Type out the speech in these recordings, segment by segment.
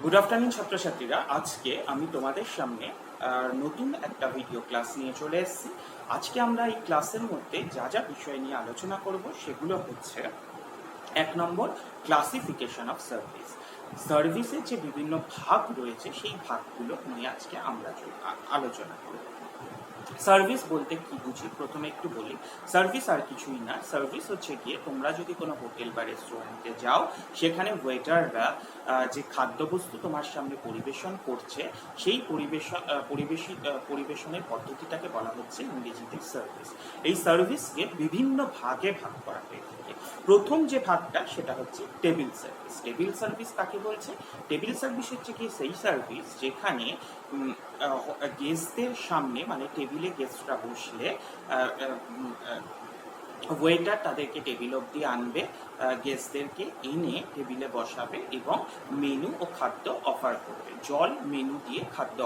Good afternoon ছাত্রছাত্রীরা, আজকে আমি তোমাদের সামনে নতুন একটা ভিডিও ক্লাস নিয়ে চলে এসেছি। আজকে আমরা এই ক্লাসের মধ্যে যা যা বিষয় নিয়ে আলোচনা করব সেগুলো হচ্ছে 1 নম্বর, ক্লাসিফিকেশন অফ সার্ভিস। সার্ভিসের যে বিভিন্ন ভাগ রয়েছে সেই ভাগগুলো নিয়ে আজকে আমরা আলোচনা করব। সার্ভিস বলতে কি বুঝি প্রথমে একটু বলি। সার্ভিস আর কিছুই না, সার্ভিস হচ্ছে গিয়ে তোমরা যদি কোনো হোটেল বা রেস্টুরেন্টে যাও, সেখানে ওয়েটাররা যে খাদ্যবস্তু তোমার সামনে পরিবেশন করছে সেই পরিবেশনের পদ্ধতিটাকে বলা হচ্ছে ইংরেজিতে সার্ভিস। এই সার্ভিসকে বিভিন্ন ভাগে ভাগ করা হয়ে থাকে। প্রথম যে ভাগটা সেটা হচ্ছে টেবিল সার্ভিস। টেবিল সার্ভিস কাকে বলছে? টেবিল সার্ভিস হচ্ছে কি সেই সার্ভিস যেখানে গেস্টদের সামনে, মানে টেবিলে গেস্টরা বসলে ওয়েটার তাদেরকে টেবিল অবধি আনবে, গেস্টদেরকে এনে টেবিলে বসাবে এবং মেনু ও খাদ্য অফার করবে। জল মেনু দিয়ে খাদ্য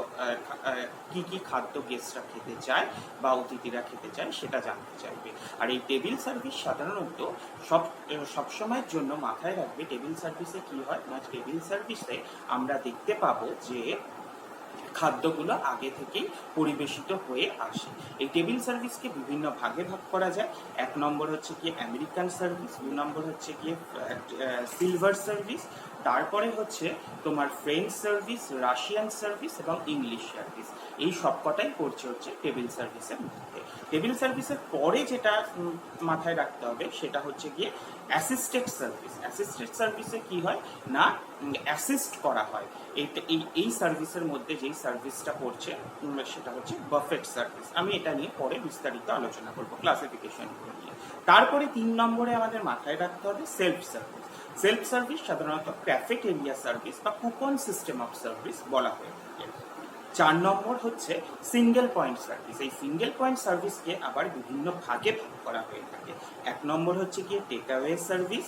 কি কি খাদ্য গেস্টরা খেতে চায় বা অতিথিরা খেতে চায় সেটা জানতে চাইবে। আর এই টেবিল সার্ভিস সাধারণত সবসময়ের জন্য মাথায় রাখবে, টেবিল সার্ভিসে কি হয় না, টেবিল সার্ভিসে আমরা দেখতে পাবো যে খাদ্যগুলো আগে থেকেই পরিবেশিত হয়ে আসে। এই টেবিল সার্ভিসকে বিভিন্ন ভাগে ভাগ করা যায়। 1 নম্বর হচ্ছে গিয়ে আমেরিকান সার্ভিস, 2 নম্বর হচ্ছে গিয়ে সিলভার সার্ভিস, তারপরে হচ্ছে তোমার ফ্রেঞ্চ সার্ভিস, রাশিয়ান সার্ভিস এবং ইংলিশ সার্ভিস। এই সবকটাই পড়ছে হচ্ছে টেবিল সার্ভিসের মধ্যে। টেবিল সার্ভিসের পরে যেটা মাথায় রাখতে হবে সেটা হচ্ছে গিয়ে অ্যাসিস্টেড সার্ভিস। অ্যাসিস্টেড সার্ভিসে কি হয় না, অ্যাসিস্ট করা হয়। এই সার্ভিসের মধ্যে যেই সার্ভিসটা পড়ছে সেটা হচ্ছে বাফেট সার্ভিস। আমি এটা নিয়ে পরে বিস্তারিত আলোচনা করব ক্লাসিফিকেশনগুলো নিয়ে। তারপরে 3 নম্বরে আমাদের মাথায় রাখতে হবে সেলফ সার্ভিস। সেলফ সার্ভিস সাধারণত ক্যাফেটেরিয়া সার্ভিস বা কুপন সিস্টেম অফ সার্ভিস বলা হয়ে থাকে। 4 নম্বর হচ্ছে সিঙ্গেল পয়েন্ট সার্ভিস। এই সিঙ্গেল পয়েন্ট সার্ভিসকে আবার বিভিন্ন ভাগে ভাগ করা হয়ে থাকে। 1 নম্বর হচ্ছে গিয়ে টেক অ্যাওয়ে সার্ভিস,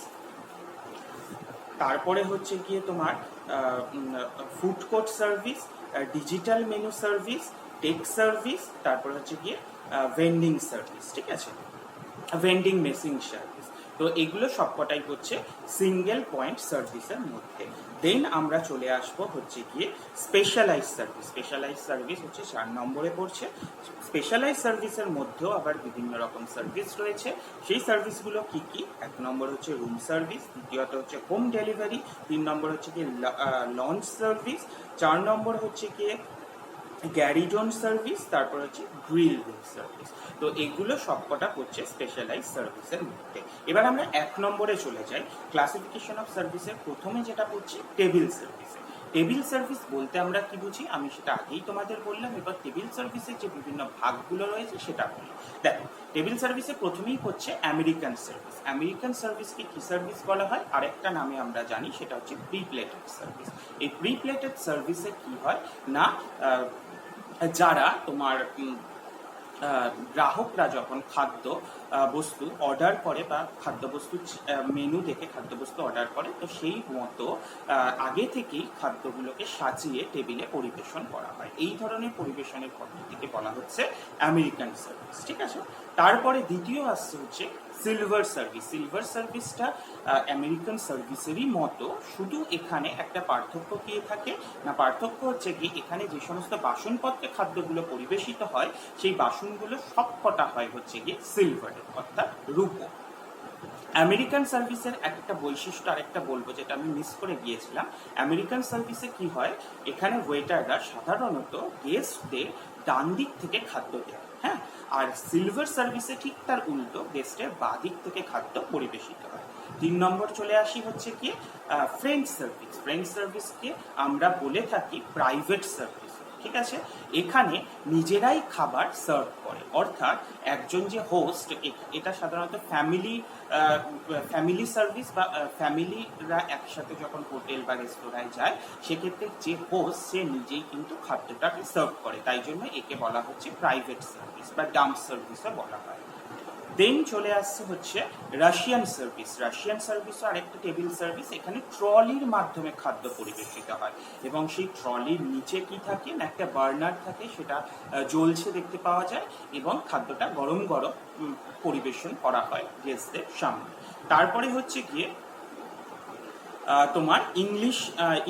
তারপরে হচ্ছে গিয়ে তোমার food court service, digital menu service, tech service, তারপরে হচ্ছে গিয়ে ভেন্ডিং সার্ভিস। ঠিক আছে, ভেন্ডিং মেশিন সার্ভিস। তো এগুলো সবকটাই হচ্ছে সিঙ্গেল পয়েন্ট সার্ভিসের মধ্যে। দেন আমরা চলে আসবো হচ্ছে গিয়ে স্পেশালাইজ সার্ভিস। স্পেশালাইজ সার্ভিস হচ্ছে 4 নম্বরে পড়ছে। স্পেশালাইজ সার্ভিসের মধ্যেও আবার বিভিন্ন রকম সার্ভিস রয়েছে। সেই সার্ভিসগুলো কি কি? 1 নম্বর হচ্ছে রুম সার্ভিস, দ্বিতীয়ত হচ্ছে হোম ডেলিভারি, 3 নম্বর হচ্ছে গিয়ে লঞ্চ সার্ভিস, 4 নম্বর হচ্ছে গিয়ে গ্যারিজন সার্ভিস, তারপর হচ্ছে গ্রিল রুম সার্ভিস। তো এগুলো সবকটা হচ্ছে স্পেশালাইজ সার্ভিসের মধ্যে। এবার আমরা 1 নম্বরে চলে যাই। ক্লাসিফিকেশন অফ সার্ভিসের প্রথমে যেটা পড়ছি টেবিল সার্ভিসে। টেবিল সার্ভিস বলতে আমরা কি বুঝি আমি সেটা আগেই তোমাদের বললাম। এবার টেবিল সার্ভিসের যে বিভিন্ন ভাগগুলো রয়েছে সেটা বলি। দেখো, টেবিল সার্ভিসে প্রথমেই হচ্ছে আমেরিকান সার্ভিস। আমেরিকান সার্ভিসকে কি সার্ভিস বলা হয়? আরেকটা নামে আমরা জানি, সেটা হচ্ছে প্রি প্লেটেড সার্ভিস। এই প্রি প্লেটেড সার্ভিসে কি হয় না, যারা তোমার গ্রাহকরা যখন খাদ্য বস্তু অর্ডার করে বা খাদ্যবস্তু মেনু দেখে খাদ্যবস্তু অর্ডার করে, তো সেই মতো আগে থেকেই খাদ্যগুলোকে সাজিয়ে টেবিলে পরিবেশন করা হয়। এই ধরনের পরিবেশনের পদ্ধতিকে বলা হচ্ছে আমেরিকান সার্ভিস। ঠিক আছে, তারপরে দ্বিতীয় আসছে হচ্ছে সিলভার সার্ভিস। সিলভার সার্ভিসটা আমেরিকান সার্ভিসেরই মতো, শুধু এখানে একটা পার্থক্য কি থাকে না, পার্থক্য হচ্ছে কি এখানে যে সমস্ত বাসনপত্রে খাদ্যগুলো পরিবেশিত হয় সেই বাসনগুলো সবকটা হয় হচ্ছে গিয়ে সিলভারের, অর্থাৎ রূপো। আমেরিকান সার্ভিসের একটা বৈশিষ্ট্য আরেকটা বলবো যেটা আমি মিস করে গিয়েছিলাম। আমেরিকান সার্ভিসে কি হয়, এখানে ওয়েটাররা সাধারণত গেস্টদের ডান দিক থেকে খাদ্য দেয়, হ্যাঁ। আর সিলভার সার্ভিসে ঠিক তার উল্টো, গেস্টের বাঁ দিক থেকে খাদ্য পরিবেশিত হয়। 3 নম্বর চলে আসি হচ্ছে কি ফ্রেঞ্চ সার্ভিস। ফ্রেঞ্চ সার্ভিসকে আমরা বলে থাকি প্রাইভেট সার্ভিস। ঠিক আছে, এখানে নিজেরাই খাবার সার্ভ করে, অর্থাৎ একজন যে হোস্ট, এটা সাধারণত ফ্যামিলি সার্ভিস বা ফ্যামিলিরা একসাথে যখন হোটেল বা রেস্তোরাঁয় যায়, সেক্ষেত্রে যে হোস্ট সে নিজেই কিন্তু খাদ্যটাকে সার্ভ করে, তাই জন্য একে বলা হচ্ছে প্রাইভেট সার্ভিস বা ডাম্প সার্ভিসও বলা হয়। দেন চলে আসছে হচ্ছে রাশিয়ান সার্ভিস। রাশিয়ান সার্ভিসও আরেকটা টেবিল সার্ভিস। এখানে ট্রলির মাধ্যমে খাদ্য পরিবেশিত হয় এবং সেই ট্রলির নিচে কি থাকে না, একটা বার্নার থাকে, সেটা জ্বলছে দেখতে পাওয়া যায় এবং খাদ্যটা গরম গরম পরিবেশন করা হয় গেস্টদের সামনে। তারপরে হচ্ছে গিয়ে তোমার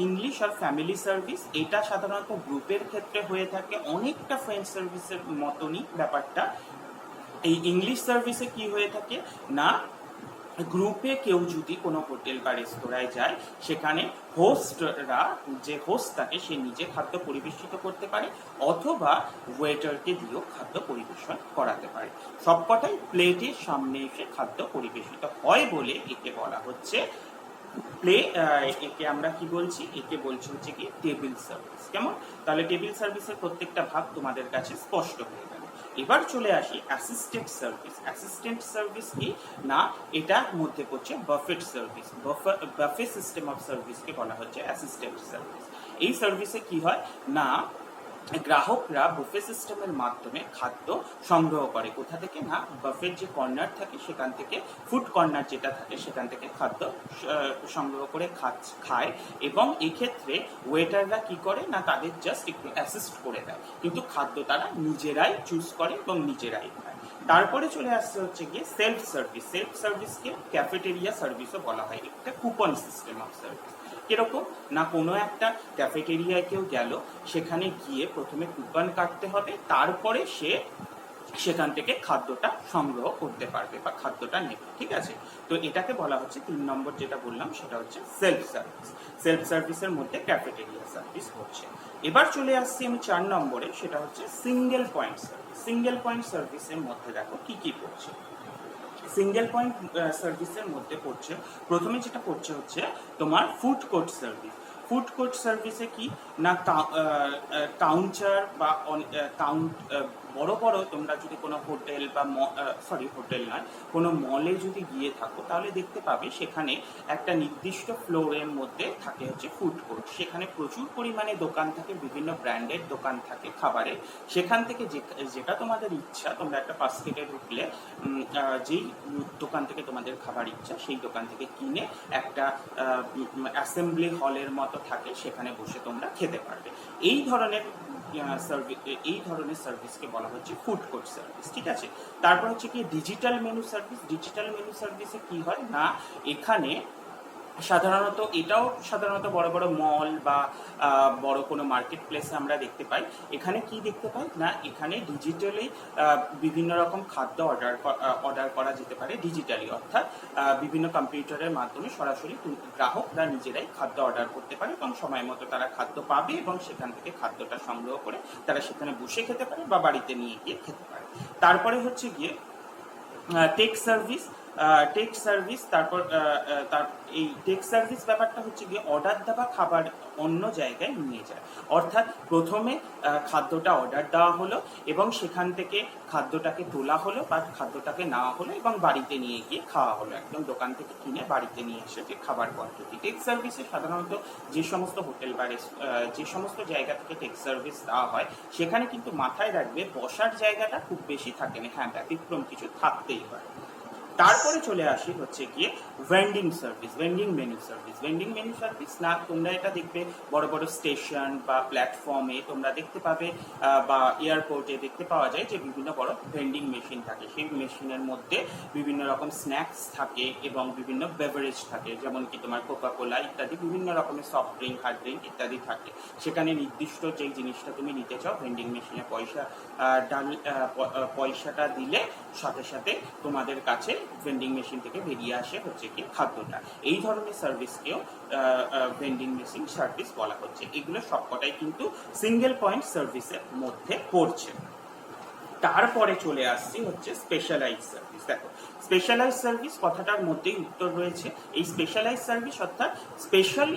ইংলিশ আর ফ্যামিলি সার্ভিস, এটা সাধারণত গ্রুপের ক্ষেত্রে হয়ে থাকে, অনেকটা ফ্রেন্ড সার্ভিসের মতনই ব্যাপারটা। এই ইংলিশ সার্ভিসে কি হয়ে থাকে না, গ্রুপে কেউ যদি কোনো হোটেল বা রেস্তোরাঁয় যায়, সেখানে হোস্টরা, যে হোস্ট থাকে সে নিজে খাদ্য পরিবেশিত করতে পারে অথবা ওয়েটারকে দিয়েও খাদ্য পরিবেশন করাতে পারে। সবকটাই প্লেটের সামনে এসে খাদ্য পরিবেশিত হয় বলে একে বলা হচ্ছে একে আমরা কি বলছি, একে বলছি হচ্ছে কি টেবিল সার্ভিস। কেমন? তাহলে টেবিল সার্ভিসের প্রত্যেকটা ভাগ তোমাদের কাছে স্পষ্ট হয়ে গেল। এবার চলে আসি অ্যাসিস্টেন্ট সার্ভিস। অ্যাসিস্ট্যান্ট সার্ভিস কি না, এটার মধ্যে পড়ছে buffet service. Buffet system of সার্ভিসকে বলা হচ্ছে অ্যাসিস্ট্যান্ট সার্ভিস। এই সার্ভিসে কি হয় না, গ্রাহকরা বুফে সিস্টেমের মাধ্যমে খাদ্য সংগ্রহ করে। কোথা থেকে না, বাফের যে কর্নার থাকে সেখান থেকে, ফুড কর্নার যেটা থাকে সেখান থেকে খাদ্য সংগ্রহ করে খায়। এবং এক্ষেত্রে ওয়েটাররা কি করে না, তাদের জাস্ট একটু অ্যাসিস্ট করে দেয়, কিন্তু খাদ্য তারা নিজেরাই চুজ করে এবং নিজেরাই খায়। তারপরে চলে আসছে হচ্ছে গিয়ে সেলফ সার্ভিস। সেলফ সার্ভিসকে ক্যাফেটেরিয়া সার্ভিসও বলা হয়, একটা কুপন সিস্টেম অফ সার্ভিস। কিরকম না, কোনো একটা ক্যাফেটেরিয়ায় কেউ গেল, সেখানে গিয়ে প্রথমে কুপন কাটতে হবে, তারপরে সে সেখান থেকে খাদ্যটা সংগ্রহ করতে পারবে বা খাদ্যটা নেবে। ঠিক আছে? তো এটাকে বলা হচ্ছে 3 নম্বর যেটা বললাম সেটা হচ্ছে সেলফ সার্ভিস। সেলফ সার্ভিসের মধ্যে ক্যাফেটেরিয়া সার্ভিস হচ্ছে। এবার চলে আসছি আমি 4 নম্বরে, সেটা হচ্ছে single point service. Single point সার্ভিসের মধ্যে দেখো কি কি পড়ছে। সিঙ্গেল পয়েন্ট সার্ভিসের মধ্যে পড়ছে, প্রথমে যেটা পড়ছে হচ্ছে তোমার food court service. Food court সার্ভিসে কি না, কাউন্টার বা বড় বড় তোমরা যদি কোনো হোটেল বা হোটেল নয়, কোনো মলে যদি গিয়ে থাকো, তাহলে দেখতে পাবে সেখানে একটা নির্দিষ্ট ফ্লোরের মধ্যে থাকে হচ্ছে ফুড কোর্ট। সেখানে প্রচুর পরিমাণে দোকান থাকে, বিভিন্ন ব্র্যান্ডের দোকান থাকে খাবারের। সেখান থেকে যেটা তোমাদের ইচ্ছা, তোমরা একটা বাস্কেটে ঢুকলে যেই দোকান থেকে তোমাদের খাবার ইচ্ছা, সেই দোকান থেকে কিনে একটা অ্যাসেম্বলি হলের মতো থাকে, সেখানে বসে তোমরা খেতে পারবে। এই ধরনের সার্ভিসকে বলা হচ্ছে ফুড কোর্ট সার্ভিস। ঠিক আছে? তারপর হচ্ছে কি digital menu service. Digital menu সার্ভিসে কি হয় না, এখানে সাধারণত বড় বড় মল বা বড় কোনো মার্কেট প্লেসে আমরা দেখতে পাই। এখানে কি দেখতে পাই না, এখানে ডিজিটালি বিভিন্ন রকম খাদ্য অর্ডার করা যেতে পারে ডিজিটালি, অর্থাৎ বিভিন্ন কম্পিউটারের মাধ্যমে সরাসরি গ্রাহকরা নিজেরাই খাদ্য অর্ডার করতে পারে এবং সময় মতো তারা খাদ্য পাবে এবং সেখান থেকে খাদ্যটা সংগ্রহ করে তারা সেখানে বসে খেতে পারে বা বাড়িতে নিয়ে গিয়ে খেতে পারে। তারপরে হচ্ছে গিয়ে টেক সার্ভিস। তারপর এই টেক সার্ভিস ব্যাপারটা হচ্ছে গিয়ে অর্ডার দেওয়া খাবার অন্য জায়গায় নিয়ে যায়। অর্থাৎ প্রথমে খাদ্যটা অর্ডার দেওয়া হলো এবং সেখান থেকে খাদ্যটাকে তোলা হলো বা খাদ্যটাকে নেওয়া হলো এবং বাড়িতে নিয়ে গিয়ে খাওয়া হলো, একদম দোকান থেকে কিনে বাড়িতে নিয়ে এসে যে খাবার পদ্ধতি। টেক সার্ভিসে সাধারণত যে সমস্ত হোটেল বা যে সমস্ত জায়গা থেকে টেক সার্ভিস দেওয়া হয়, সেখানে কিন্তু মাথায় রাখবে বসার জায়গাটা খুব বেশি থাকে না, হ্যাঁ ব্যতিক্রম কিছু থাকতেই হয়। তারপরে চলে আসি হচ্ছে গিয়ে vending service, vending menu service. Vending menu service না, তোমরা এটা দেখবে বড় বড় স্টেশন বা প্ল্যাটফর্মে তোমরা দেখতে পাবে বা এয়ারপোর্টে দেখতে পাওয়া যায় যে বিভিন্ন বড় ভেন্ডিং মেশিন থাকে। সেই মেশিনের মধ্যে বিভিন্ন রকম স্ন্যাক্স থাকে এবং বিভিন্ন বেভারেজ থাকে, যেমন কি তোমার কোকাকোলা ইত্যাদি বিভিন্ন রকমের সফট ড্রিঙ্ক, হার্ড ড্রিঙ্ক ইত্যাদি থাকে। সেখানে নির্দিষ্ট যেই জিনিসটা তুমি নিতে চাও, ভেন্ডিং মেশিনে পয়সাটা দিলে সাথে সাথে তোমাদের কাছে ভেন্ডিং মেশিন থেকে বেরিয়ে আসে হচ্ছে কি খাদ্যটা। এই ধরনের সার্ভিসকেও ভেন্ডিং মেশিন সার্ভিস বলা হচ্ছে। এগুলো সবকটাই কিন্তু সিঙ্গেল পয়েন্ট সার্ভিসের মধ্যে পড়ছে। তারপরে চলে আসছি হচ্ছে স্পেশালাইজ সার্ভিস। দেখো, স্পেশালাইজ সার্ভিস কথাটার মধ্যেই উত্তর রয়েছে। এই স্পেশালাইজ সার্ভিস অর্থাৎ স্পেশাল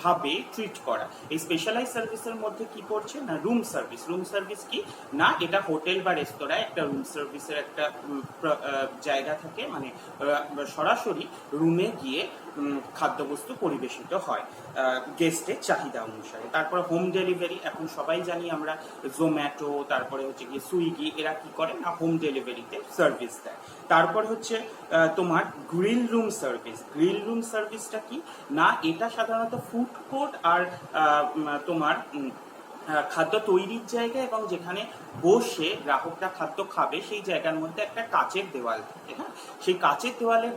ভাবে ট্রিট করা। এই স্পেশালাইজ সার্ভিসের মধ্যে কি পড়ছে না, রুম সার্ভিস। রুম সার্ভিস কি না, এটা হোটেল বা রেস্তোরাঁয় একটা রুম সার্ভিসের একটা জায়গা থাকে, মানে সরাসরি রুমে গিয়ে খাদ্যবস্তু পরিবেশিত হয় গেস্টের চাহিদা অনুসারে। তারপরে হোম ডেলিভারি, এখন সবাই জানি আমরা জোম্যাটো, তারপরে হচ্ছে গিয়ে সুইগি, এরা কি করে না হোম ডেলিভারিতে সার্ভিস দেয়। তারপর হচ্ছে তোমার grill room service. Grill room সার্ভিসটা কি না, এটা সাধারণত ফুড কোর্ট আর তোমার খাদ্য তৈরির জায়গা এবং যেখানে বসে গ্রাহকরা খাদ্য খাবে সেই জায়গার মধ্যে একটা কাচের দেওয়াল থাকে। হ্যাঁ, সেই কাচের দেওয়ালের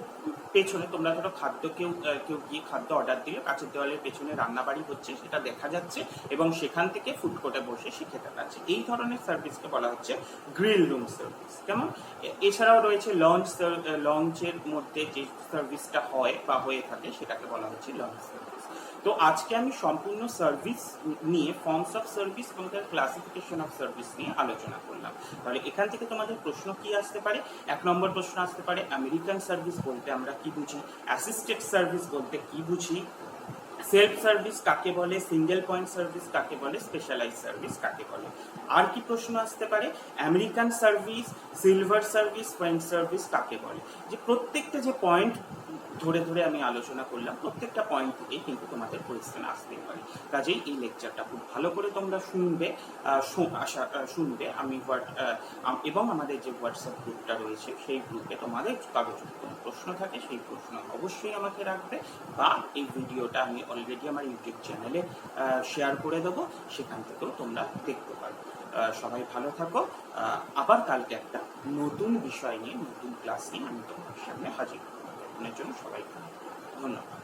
পেছনে তোমরা ধরো কেউ গিয়ে খাদ্য অর্ডার দিলে কাচের দেওয়ালের পেছনে রান্নাবাড়ি হচ্ছে সেটা দেখা যাচ্ছে এবং সেখান থেকে ফুড কোর্টে বসে সে খেতে পাচ্ছে। এই ধরনের সার্ভিসকে বলা হচ্ছে গ্রিল রুম সার্ভিস। কেমন? এছাড়াও রয়েছে লঞ্চের মধ্যে যে সার্ভিসটা হয় বা হয়ে থাকে সেটাকে বলা হচ্ছে লঞ্চ সার্ভিস। তো আজকে আমি সম্পূর্ণ সার্ভিস নিয়ে ফর্মস অফ সার্ভিস এবং তার ক্লাসিফিকেশন অফ সার্ভিস নিয়ে আলোচনা করলাম। তাহলে এখান থেকে তোমাদের প্রশ্ন কি আসতে পারে? 1 নম্বর প্রশ্ন আসতে পারে, আমেরিকান সার্ভিস বলতে আমরা কি বুঝি? অ্যাসিস্টেড সার্ভিস বলতে কি বুঝি? সেলফ সার্ভিস কাকে বলে? সিঙ্গেল পয়েন্ট সার্ভিস কাকে বলে? স্পেশালাইজ সার্ভিস কাকে বলে? আর কি প্রশ্ন আসতে পারে? American service, silver service, French service কাকে বলে? যে প্রত্যেকটা যে পয়েন্ট ধরে ধরে আমি আলোচনা করলাম, প্রত্যেকটা পয়েন্ট থেকেই কিন্তু তোমাদের কোয়েশ্চেন আসতেই পারে। কাজেই এই লেকচারটা খুব ভালো করে তোমরা শুনবে। আমি এবং আমাদের যে হোয়াটসঅ্যাপ গ্রুপটা রয়েছে সেই গ্রুপে তোমাদের কারো যদি কোনো প্রশ্ন থাকে সেই প্রশ্ন অবশ্যই আমাকে রাখবে, বা এই ভিডিওটা আমি অলরেডি আমার ইউটিউব চ্যানেলে শেয়ার করে দেবো, সেখান থেকেও তোমরা দেখতে পারো। সবাই ভালো থাকো। আবার কালকে একটা নতুন বিষয় নিয়ে, নতুন ক্লাস নিয়ে আমি তোমাদের সামনে হাজির হবো। জন্য সবাইকে ধন্যবাদ।